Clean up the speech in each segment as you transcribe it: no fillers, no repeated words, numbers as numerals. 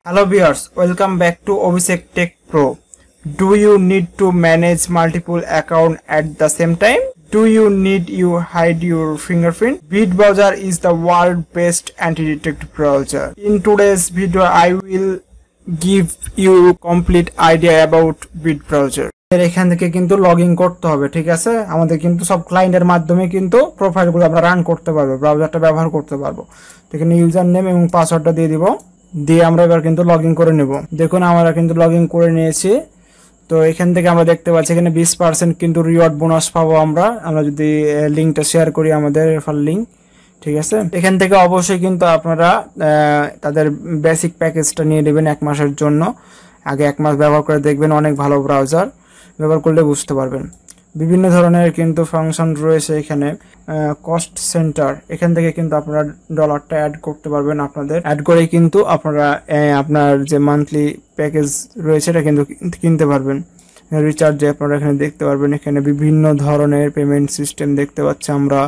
Hello viewers, welcome back to Obisek Tech Pro. Do you need to manage multiple accounts at the same time? Do you need to hide your fingerprint? Bit Browser is the world's best anti-detect browser. In today's video, I will give you complete idea about Bit Browser. এখান থেকে কিন্তু login করতে হবে, ঠিক আছে? আমাদের কিন্তু সব ক্লায়েন্টের মাধ্যমে কিন্তু প্রোফাইলগুলো আমরা রান করতে পারবো, ব্রাউজারটা ব্যবহার করতে পারবো। এখানে ইউজার নেম এবং পাসওয়ার্ডটা দিয়ে দিব, দিয়ে আমরা এবার কিন্তু লগইন করে নেব। দেখুন আমরা কিন্তু লগইন করে নিয়েছি। তো এখান থেকে আমরা দেখতে পাচ্ছি এখানে 20% কিন্তু রিওয়ার্ড বোনাস পাবো আমরা যদি লিংকটা শেয়ার করি, আমাদের রেফার লিংক, ঠিক আছে? এখান থেকে অবশ্যই কিন্তু আপনারা তাদের বেসিক প্যাকেজটা নিয়ে নেবেন 1 মাসের জন্য। আগে 1 মাস ব্যবহার করে দেখবেন, অনেক ভালো ব্রাউজার, ব্যবহার করলে বুঝতে পারবেন। বিভিন্ন ধরনের কিন্তু ফাংশন রয়েছে এখানে। কস্ট সেন্টার, এখান থেকে কিন্তু আপনারা ডলারটা অ্যাড করতে পারবেন। আপনাদের অ্যাড করেই কিন্তু আপনারা আপনার যে মান্থলি প্যাকেজ রয়েছে এটা কিন্তু কিনতে পারবেন। রিচার্জে আপনারা এখানে দেখতে পারবেন, এখানে বিভিন্ন ধরনের পেমেন্ট সিস্টেম দেখতে পাচ্ছি আমরা।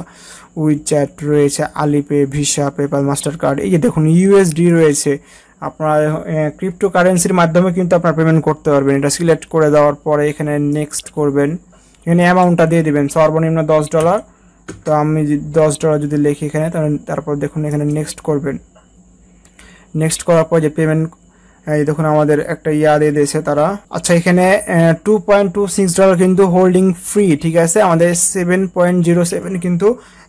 উইচ্যাট রয়েছে, আলিপে, ভিসা, পেপাল, মাস্টার কার্ড, এই যে দেখুন ইউএসডি রয়েছে। আপনার ক্রিপ্টো কারেন্সির মাধ্যমে কিন্তু আপনারা পেমেন্ট করতে পারবেন। এটা সিলেক্ট করে দেওয়ার পরে এখানে নেক্সট করবেন, এখানে অ্যামাউন্টটা দিয়ে দিবেন, সর্বনিম্ন $10। তো আমি $10 যদি লিখি এখানে, তারপর দেখুন এখানে নেক্সট করবেন। নেক্সট করার পর যে পেমেন্ট, এই দেখুন আমাদের একটা দিয়ে দিয়েছে তারা। আচ্ছা, এখানে $2.26 কিন্তু হোল্ডিং ফ্রি, ঠিক আছে? আমাদের 7.07 কিন্তু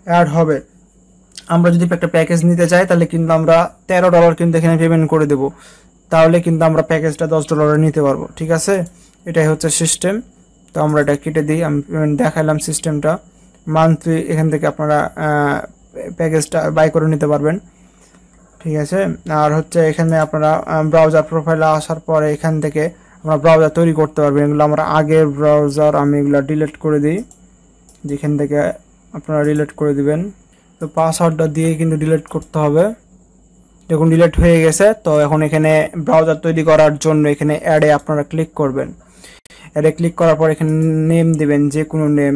অ্যাড হবে। আমরা যদি একটা প্যাকেজ নিতে চাই তাহলে কিন্তু আমরা $13 কিন্তু এখানে পেমেন্ট করে দেব, তাহলে কিন্তু আমরা প্যাকেজটা $10 নিতে পারবো, ঠিক আছে? এটাই হচ্ছে সিস্টেম। তো আমরা এটা কেটে দিই, আমি দেখালাম সিস্টেমটা। মান্থলি এখান থেকে আপনারা প্যাকেজটা বাই করে নিতে পারবেন, ঠিক আছে? আর হচ্ছে এখানে আপনারা ব্রাউজার প্রোফাইলে আসার পরে এখান থেকে আমরা ব্রাউজার তৈরি করতে পারবেন। এগুলো আমরা আগের ব্রাউজার, আমি এগুলো ডিলিট করে দিই, যেখান থেকে আপনারা ডিলিট করে দিবেন। তো পাসওয়ার্ডটা দিয়ে কিন্তু ডিলিট করতে হবে। দেখুন ডিলিট হয়ে গেছে। তো এখন এখানে ব্রাউজার তৈরি করার জন্য এখানে অ্যাডে আপনারা ক্লিক করবেন। অ্যাডে ক্লিক করার পর এখানে নেম দিবেন, যে কোনো নেম।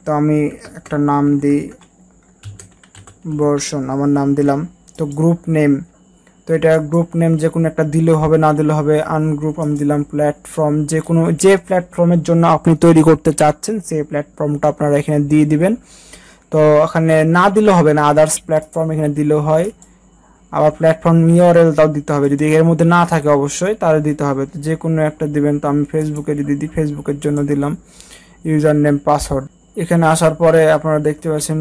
তো আমি একটা নাম দিই, বর্ষণ, আমার নাম দিলাম। তো গ্রুপ নেম, তো এটা গ্রুপ নেম যে কোনো একটা দিলেও হবে, না দিলে হবে। আনগ্রুপ আমি দিলাম। প্ল্যাটফর্ম, যে প্ল্যাটফর্মের জন্য আপনি তৈরি করতে চাচ্ছেন সেই প্ল্যাটফর্মটা আপনারা এখানে দিয়ে দিবেন। তো এখানে না দিলেও হবে না, আদার্স প্ল্যাটফর্ম এখানে দিলেও হয়। আবার প্ল্যাটফর্ম ইউআরএলটাও দিতে হবে, যদি এর মধ্যে না থাকে অবশ্যই তাহলে দিতে হবে। তো যে কোনো একটা দিবেন। তো আমি ফেসবুকে যদি দিই, ফেসবুকের জন্য দিলাম ইউজার নেম, পাসওয়ার্ড। এখানে আসার পরে আপনারা দেখতে পাচ্ছেন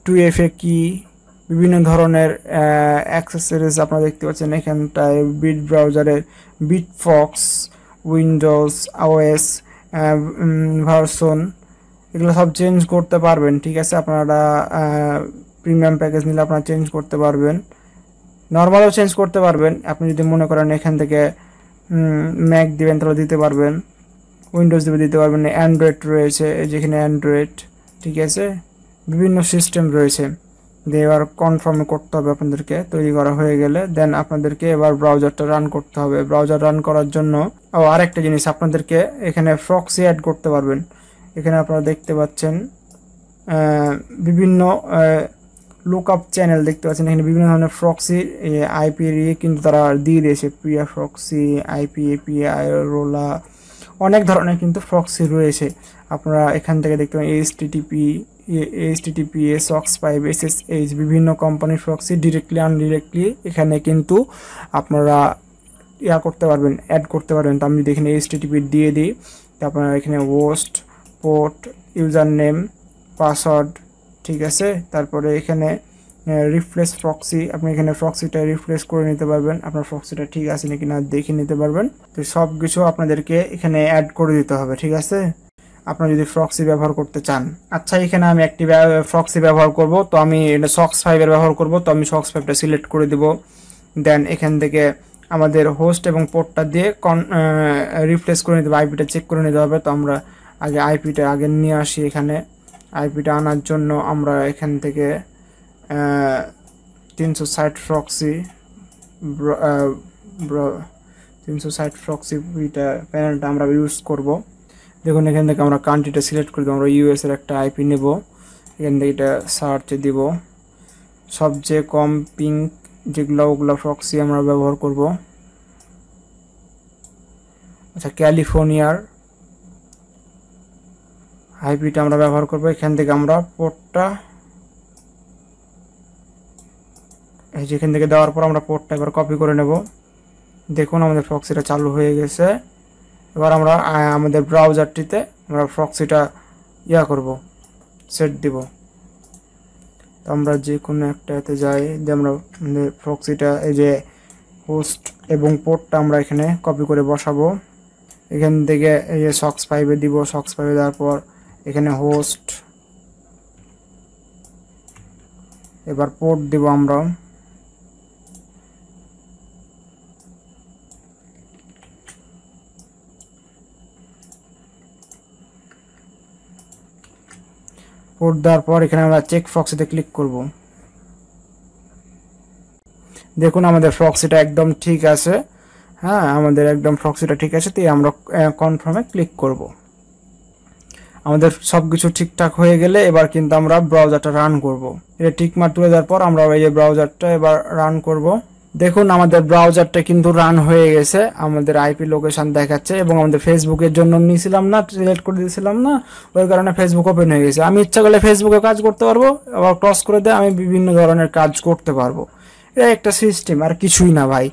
2FA কি, বিভিন্ন ধরনের অ্যাক্সেসরিজ আপনারা দেখতে পাচ্ছেন এখানটায়। বিট ব্রাউজারের বিটফক্স, উইন্ডোজ, ওএস ভার্সন, এগুলো সব চেঞ্জ করতে পারবেন, ঠিক আছে? আপনারা প্রিমিয়াম প্যাকেজ নিলে আপনারা চেঞ্জ করতে পারবেন, নর্মালও চেঞ্জ করতে পারবেন। আপনি যদি মনে করেন এখান থেকে ম্যাক দিবেন তাহলে দিতে পারবেন, উইন্ডোজ দিতে পারবেন। অ্যান্ড্রয়েড রয়েছে, যেখানে অ্যান্ড্রয়েড, ঠিক আছে? বিভিন্ন সিস্টেম রয়েছে। দিয়ে এবার কনফার্ম করতে হবে আপনাদেরকে। তৈরি করা হয়ে গেলে দেন আপনাদেরকে এবার ব্রাউজারটা রান করতে হবে। ব্রাউজার রান করার জন্য আরেকটা জিনিস, আপনাদেরকে এখানে প্রক্সি অ্যাড করতে পারবেন। এখানে আপনারা দেখতে পাচ্ছেন বিভিন্ন লুকআপ চ্যানেল দেখতে পাচ্ছেন। এখানে বিভিন্ন ধরনের প্রক্সি আইপি কিন্তু তারা দিয়ে দিয়েছে। প্রিয়া প্রক্সি, আইপি, এপিআই, রোলা, অনেক ধরনের কিন্তু প্রক্সি রয়েছে। আপনারা এখান থেকে দেখতে পাবেন HTTP, SOX5, SSH, বিভিন্ন কোম্পানির প্রক্সি ডিরেক্টলি আনডিরেক্টলি এখানে কিন্তু আপনারা করতে পারবেন, অ্যাড করতে পারবেন। তো আমি যদি এখানে HTTP দিয়ে দিই, তো আপনারা এখানে host, port, user name, password, ঠিক আছে? তারপরে এখানে রিফ্রেশ প্রক্সি, আপনি এখানে প্রক্সিটা রিফ্রেশ করে নিতে পারবেন, আপনার প্রক্সিটা ঠিক আছে নাকি না দেখে নিতে পারবেন। তো সব কিছু আপনাদেরকে এখানে অ্যাড করে দিতে হবে, ঠিক আছে? আপনারা যদি প্রক্সি ব্যবহার করতে চান। আচ্ছা, এখানে আমি একটি প্রক্সি ব্যবহার করব। তো আমি এটা SOX5 এর ব্যবহার করব। তো আমি SOX5টা সিলেক্ট করে দেব। দেন এখান থেকে আমাদের হোস্ট এবং পোর্টটা দিয়ে রিফ্রেশ করে নিতে হবে, আইপিটা চেক করে নিতে হবে। তো আমরা আগে আইপিটা নিয়ে আসি। এখানে আইপিটা আনার জন্য আমরা এখান থেকে 360 প্রক্সি 360 প্রক্সি প্যানেলটা আমরা ইউজ করব। দেখুন এখান থেকে আমরা কান্ট্রিটা সিলেক্ট করে দেবো। আমরা ইউএস এর একটা আইপি নেব, এখান থেকে এটা সার্চে দিব। সবচেয়ে কম পিং যেগুলো ওগুলো প্রক্সি আমরা ব্যবহার করব। আচ্ছা, ক্যালিফোর্নিয়ার আইপিটা আমরা ব্যবহার করব। এখান থেকে আমরা পোর্টটা এই যেখান থেকে দেওয়ার পর আমরা পোর্টটা এবার কপি করে নেব। দেখুন আমাদের প্রক্সিটা চালু হয়ে গেছে। এবার আমরা আমাদের ব্রাউজারটিতে আমরা প্রক্সিটা করব, সেট দিব। তো আমরা যে কোনো একটাতে যাই, যে আমরা প্রক্সিটা এই যে হোস্ট এবং পোর্টটা আমরা এখানে কপি করে বসাবো। এখান থেকে এই যে সক্স 5-এ দিব, সক্স 5-এ দেওয়ার পর এখানে হোস্ট, এবার পোর্ট দিব আমরা। পোর্ট দেওয়ার পর এখানে আমরা চেক প্রক্সিতে ক্লিক করব। দেখুন আমাদের প্রক্সিটা একদম ঠিক আছে। হ্যাঁ, আমাদের একদম প্রক্সিটা ঠিক আছে। তাই আমরা কনফার্মে ক্লিক করব। আমাদের সবকিছু ঠিকঠাক হয়ে গেলে এবার কিন্তু আমরা ব্রাউজারটা রান করব। এটা টিক মার্ক তুলে দেওয়ার পর আমরা এই যে ব্রাউজারটা এবার রান করব। দেখুন আমাদের ব্রাউজারটা কিন্তু রান হয়ে গেছে, আমাদের আইপি লোকেশন দেখাচ্ছে এবং আমাদের ফেসবুকের জন্য নিয়েছিলাম না, সিলেক্ট করে দিয়েছিলাম না, ওই কারণে ফেসবুক ওপেন হয়ে গেছে। আমি ইচ্ছা করলে ফেসবুকে কাজ করতে পারবো, আবার ক্রস করে দিয়ে আমি বিভিন্ন ধরনের কাজ করতে পারবো। এটা একটা সিস্টেম, আর কিছুই না ভাই।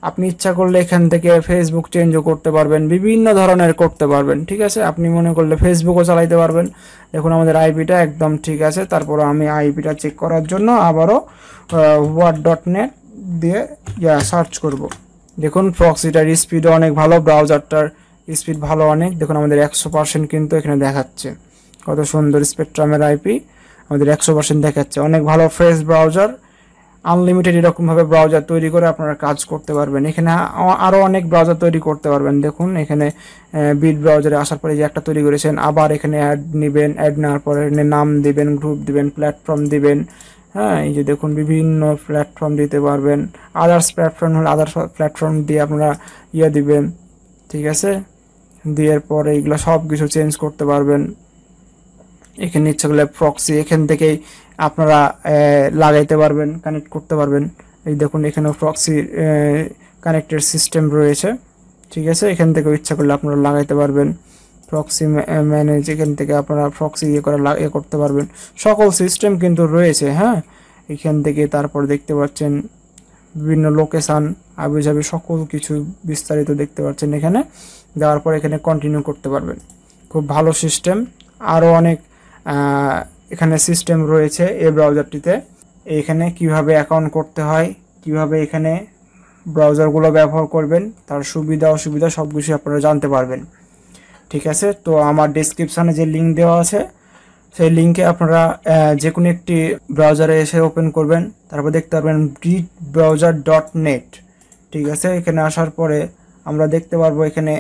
আপনি ইচ্ছা করলে এখান থেকে ফেসবুক চেঞ্জও করতে পারবেন, বিভিন্ন ধরনের করতে পারবেন। ঠিক আছে, আপনি মনে করলে ফেসবুকও চালাইতে পারবেন। দেখুন আমাদের আইপিটা একদম ঠিক আছে। তারপর আমি আইপিটা চেক করার জন্য আবারও what.net দিয়ে সার্চ করব। দেখুন প্রক্সিটার স্পিড অনেক ভালো, ব্রাউজারটার স্পিড ভালো অনেক। দেখুন আমাদের 100% কিন্তু এখানে দেখাচ্ছে। কত সুন্দর স্পেকট্রামের আইপি, আমাদের 100% দেখাচ্ছে। অনেক ভালো ফ্রেশ ব্রাউজার, আনলিমিটেড এরকমভাবে ব্রাউজার তৈরি করে আপনারা কাজ করতে পারবেন। এখানে আরও অনেক ব্রাউজার তৈরি করতে পারবেন। দেখুন এখানে বিট ব্রাউজারে আসার পরে যে একটা তৈরি করেছেন, আবার এখানে অ্যাড নেবেন, অ্যাড নেওয়ার পরে নাম দিবেন, গ্রুপ দিবেন, প্ল্যাটফর্ম দিবেন। হ্যাঁ, এই যে দেখুন বিভিন্ন প্ল্যাটফর্ম দিতে পারবেন। আদার্স প্ল্যাটফর্ম হলে আদার্স প্ল্যাটফর্ম দিয়ে আপনারা দিবেন। ঠিক আছে, দেওয়ার পরে এইগুলো সব কিছু চেঞ্জ করতে পারবেন। এখানে ইচ্ছা করলে প্রক্সি এখান থেকেই আপনারা লাগাইতে পারবেন, কানেক্ট করতে পারবেন। এই দেখুন এখানেও প্রক্সি কানেক্টেড সিস্টেম রয়েছে। ঠিক আছে, এখান থেকে ইচ্ছা করলে আপনারা লাগাইতে পারবেন। প্রক্সি ম্যানেজ, এখান থেকে আপনারা প্রক্সি করতে পারবেন। সকল সিস্টেম কিন্তু রয়েছে। হ্যাঁ, এখান থেকে তারপর দেখতে পাচ্ছেন বিভিন্ন লোকেশান, আবিজাবি সকল কিছু বিস্তারিত দেখতে পাচ্ছেন। এখানে দেওয়ার পর এখানে কন্টিনিউ করতে পারবেন। খুব ভালো সিস্টেম। আরও অনেক এখানে সিস্টেম রয়েছে এই ব্রাউজারটিতে। এখানে কিভাবে অ্যাকাউন্ট করতে হয়, কিভাবে এখানে ব্রাউজারগুলো ব্যবহার করবেন, তার সুবিধা অসুবিধা সব কিছু আপনারা জানতে পারবেন। ঠিক আছে, তো আমার ডেসক্রিপশানে যে লিঙ্ক দেওয়া আছে সেই লিঙ্কে আপনারা যে কোনো একটি ব্রাউজারে এসে ওপেন করবেন, তারপর দেখতে পারবেন bitbrowser.net। ঠিক আছে, এখানে আসার পরে আমরা দেখতে পারবো এখানে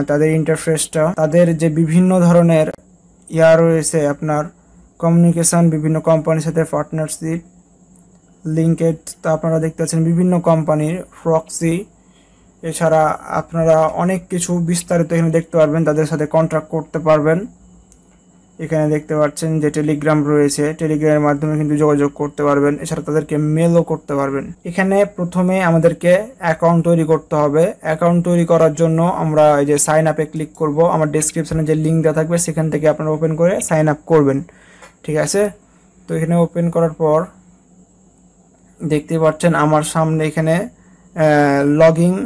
তাদের ইন্টারফেসটা, তাদের যে বিভিন্ন ধরনের রয়েছে আপনার কমিউনিকেশন, বিভিন্ন কোম্পানির সাথে পার্টনারশিপ, লিঙ্কেড। তা আপনারা দেখতে পাচ্ছেন বিভিন্ন কোম্পানির প্রক্সি। এছাড়া আপনারা অনেক কিছু বিস্তারিত এখানে দেখতে পারবেন, তাদের সাথে কন্ট্রাক্ট করতে পারবেন। এখানে দেখতে পাচ্ছেন যে টেলিগ্রাম রয়েছে, টেলিগ্রামের মাধ্যমে কিন্তু যোগাযোগ করতে পারবেন। এছাড়া তাদেরকে মেলও করতে পারবেন। এখানে প্রথমে আমাদেরকে অ্যাকাউন্ট তৈরি করতে হবে। অ্যাকাউন্ট তৈরি করার জন্য আমরা এই যে সাইন আপে ক্লিক করব। আমার ডেসক্রিপশনে যে লিঙ্ক দেওয়া থাকবে সেখান থেকে আপনারা ওপেন করে সাইন আপ করবেন। ঠিক আছে, তো এখানে ওপেন করার পর দেখতে পাচ্ছেন আমার সামনে এখানে লগইন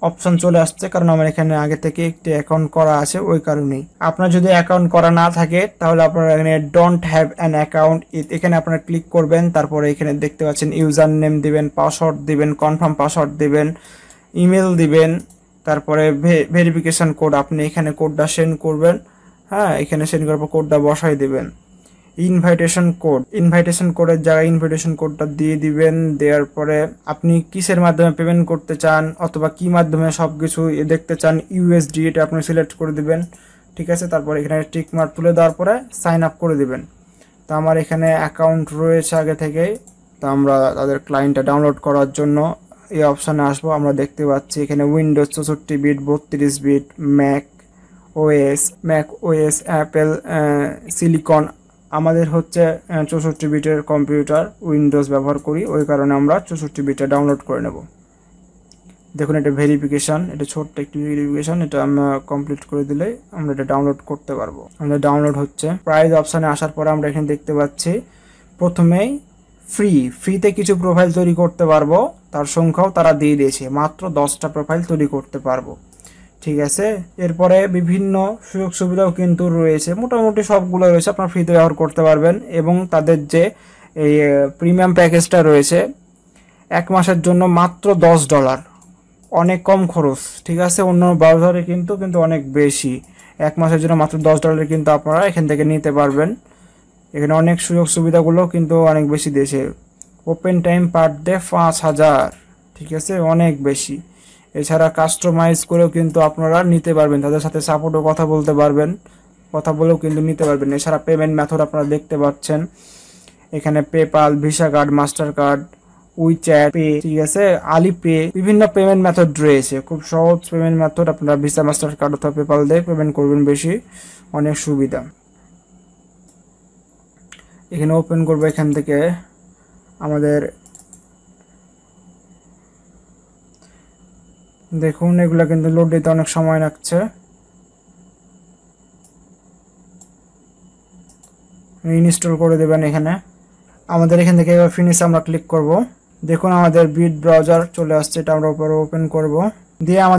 অপশন চলে আসছে, কারণ আমার এখানে আগে থেকে একটি অ্যাকাউন্ট করা আছে, ওই কারণেই। আপনার যদি অ্যাকাউন্ট করা না থাকে তাহলে আপনারা এখানে ডোন্ট হ্যাভ অ্যান অ্যাকাউন্ট, এখানে আপনারা ক্লিক করবেন। তারপরে এখানে দেখতে পাচ্ছেন ইউজার নেম দিবেন, পাসওয়ার্ড দিবেন, কনফার্ম পাসওয়ার্ড দিবেন, ইমেল দিবেন, তারপরে ভেরিফিকেশন কোড, আপনি এখানে কোডটা সেন্ড করবেন। হ্যাঁ, এখানে সেন্ড করার পর কোডটা বসাই দিবেন। ইনভাইটেশন কোডের জায়গায় ইনভাইটেশন কোডটা দিয়ে দিবেন। দেওয়ার পরে আপনি কিসের মাধ্যমে পেমেন্ট করতে চান অথবা কি মাধ্যমে সবকিছু দেখতে চান, ইউএসডি, এটা আপনি সিলেক্ট করে দিবেন। ঠিক আছে, তারপর এখানে টিক মার্ক তুলে দেওয়ার পরে সাইন আপ করে দিবেন। তো আমার এখানে অ্যাকাউন্ট রয়েছে আগে থেকেই। তো আমরা তাদের ক্লায়েন্টটা ডাউনলোড করার জন্য এই অপশানে আসবো। আমরা দেখতে পাচ্ছি এখানে Windows 64 bit, 32 bit, Mac OS, Apple silicon আমাদের হচ্ছে 64 বিটের কম্পিউটার, উইন্ডোজ ব্যবহার করি, ওই কারণে আমরা 64 বিটে ডাউনলোড করে নেব। দেখুন এটা ভেরিফিকেশান, এটা ছোট্ট একটি ভেরিফিকেশান, এটা আমরা কমপ্লিট করে দিলে আমরা এটা ডাউনলোড করতে পারবো। আমাদের ডাউনলোড হচ্ছে। প্রাইস অপশানে আসার পরে আমরা এখানে দেখতে পাচ্ছি প্রথমেই ফ্রিতে কিছু প্রোফাইল তৈরি করতে পারবো, তার সংখ্যাও তারা দিয়ে দিয়েছে, মাত্র 10টা প্রোফাইল তৈরি করতে পারবো। ঠিক আছে, এরপরে বিভিন্ন সুযোগ সুবিধাও কিন্তু রয়েছে, মোটামুটি সবগুলো রয়েছে, আপনারা ফ্রিতে ব্যবহার করতে পারবেন। এবং তাদের যে এই প্রিমিয়াম প্যাকেজটা রয়েছে 1 মাসের জন্য মাত্র $10, অনেক কম খরচ। ঠিক আছে, অন্য ব্রাউজারে কিন্তু অনেক বেশি। 1 মাসের জন্য মাত্র $10 কিন্তু আপনারা এখান থেকে নিতে পারবেন। এখানে অনেক সুযোগ সুবিধাগুলো কিন্তু অনেক বেশি দিয়েছে। ওপেন টাইম পার ডে 5000, ঠিক আছে, অনেক বেশি। এছাড়া কাস্টমাইজ করেও কিন্তু আপনারা নিতে পারবেন, তাদের সাথে সাপোর্টও কথা বলতে পারবেন, কথা বলেও কিন্তু নিতে পারবেন। এছাড়া পেমেন্ট মেথড আপনারা দেখতে পাচ্ছেন এখানে PayPal, visa card, master card, WeChat pay, ঠিক আছে, আলিপে, বিভিন্ন পেমেন্ট মেথড রয়েছে। খুব সহজ পেমেন্ট মেথড, আপনারা ভিসা, মাস্টার কার্ড অথবা পেপাল দিয়ে পেমেন্ট করবেন, বেশি অনেক সুবিধা। এখানে ওপেন করবো, এখান থেকে আমাদের দেখুন এগুলা কিন্তু লোড দিতে অনেক সময় লাগছে। ইনস্টল করে দেবেন। এখানে আমাদের এখান থেকে ফিনিশ আমরা ক্লিক করব। দেখুন আমাদের বিট ব্রাউজার চলে আসছে, এটা আমরা উপরে ওপেন করব, দিয়ে আমাদের